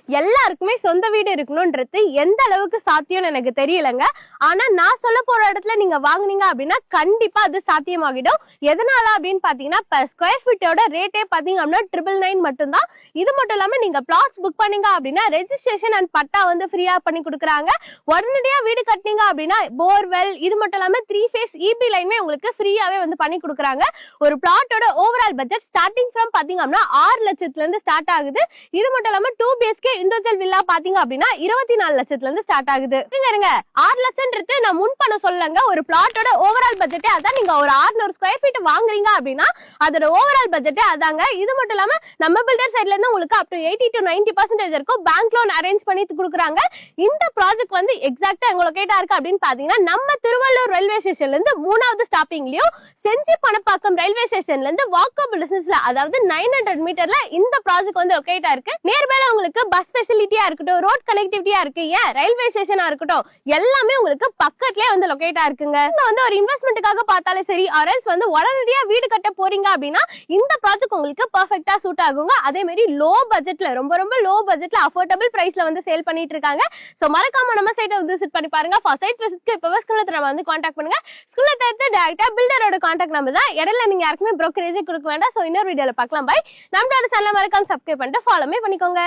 எல்லாருக்குமே சொந்த வீடு இருக்கணும்ன்றது எந்த அளவுக்கு சாத்தியம்னு எனக்கு தெரியலங்க. ஆனா நான் சொல்ல போற இடத்துல நீங்க வாங்குனீங்க அப்படின்னா கண்டிப்பா அது சாத்தியமாகிடும். எதனால அப்படின்னு பாத்தீங்கன்னா ஸ்கொயர் ஃபீட்டோட ரேட்டே பாத்தீங்க அப்படின்னா 999 மட்டும்தான். இது மட்டும் இல்லாம நீங்க பிளாட்ஸ் புக் பண்ணீங்க அப்படின்னா ரெஜிஸ்ட்ரேஷன் அண்ட் பட்டா வந்து ஃப்ரீயா பண்ணி கொடுக்குறாங்க. உடனடியா வீடு கட்டினீங்க அப்படின்னா போர்வெல் இது மட்டும் இல்லாம 3 ஃபேஸ் இபி லைனுமே உங்களுக்கு ஃப்ரீயாவே வந்து பண்ணி கொடுக்குறாங்க. ஒரு பிளாட்டோட ஓவரால் பட்ஜெட் ஸ்டார்டிங் ஃப்ரம் பாத்தீங்க அப்படின்னா 6 லட்சத்துல இருந்து ஸ்டார்ட் ஆகுது. இது மட்டும் இல்லாம 2 BHK இண்டிவிஜுவல் வில்லா பாத்தீங்க அப்படின்னா 24 லட்சத்துல இருந்து ஸ்டார்ட் ஆகுது. இருங்க 6 லட்சம்ன்றது நான் முன் பண்ண சொல்லங்க. ஒரு பிளாட்டோட ஓவரால் பட்ஜெட்டே அதான். நீங்க ஒரு 600 ஸ்கொயர் ஃபீட் வாங்குறீங்க அப்படின்னா அதோட ஓவரால் பட்ஜெட்டே அதாங்க. இது மட்டும் இல்லாம நம்ம பில்டர் சைட்ல இருந்து உங்களுக்கு அப் டு 80 to 90% இருக்கும் பேங்க் லோன் அரேஞ்ச் பண்ணி கொடுக்குறாங்க. இந்த ப்ராஜெக்ட் வந்து எக்ஸாக்ட்டா எங்க லொகேட்டா இருக்கு அப்படின்னு பாத்தீங்கன்னா நம்ம திருவள்ளூர் ரயில்வே ஸ்டேஷன்ல இருந்து 3வது ஸ்டாப்பிங்லயும் செஞ்சி பணப்பாக்கம் ரயில்வே ஸ்டேஷன்ல இருந்து வாக்கபிள் டிஸ்டன்ஸ்ல அதாவது 900 மீட்டர்ல இந்த ப்ராஜெக்ட் வந்து லொகேட்டா இருக்கு. நியர்பைல உங்களுக்கு பஸ் ஃபெசிலிட்டியா இருக்கட்டும், ரோட் கனெக்டிவிட்டியா இருக்கு, ஏன் ரயில்வே ஸ்டேஷனா இருக்கட்டும், எல்லாமே உங்களுக்கு பக்கத்துலயே வந்து லொகேட்டா இருக்குங்க. நீங்க வந்து ஒரு இன்வெஸ்ட்மெண்ட்டுக்காக பார்த்தாலே சரி ஆர்எல்ஸ் வந்து உடனடியா வீடு கட்ட போறீங்க அப்படின்னா இந்த ப்ராஜெக்ட் உங்களுக்கு பெர்ஃபெக்ட்டா சூட் ஆகுங்க. அதே மாதிரி லோ பட்ஜெட்ல ரொம்ப ரொம்ப லோ பட்ஜெட்ல அஃபோர்டபிள் பிரைஸ்ல வந்து சேல் பண்ணிட்டு இருக்காங்க. சோ மறக்காம நம்ம சைட்டை விசிட் பண்ணி பாருங்க. ஃபார் சைட் விசிட்க்கு இப்பவே ஸ்கூல்ல நம்ம வந்து கான்டாக்ட் பண்ணுங்க. ஸ்கூல்ல தவிர்த்து டைரக்டா பில்டரோட கான்டாக்ட் நம்பர் தான். இடையில நீங்க யாருக்குமே brokerage கொடுக்க வேண்டாம். சோ இன்னொரு வீடியோல பார்க்கலாம். பை. நம்மளோட சேனலை மறக்காம சப்ஸ்கிரைப் பண்ணிட்டு ஃபாலோமே பண்ணிக்கோங்க.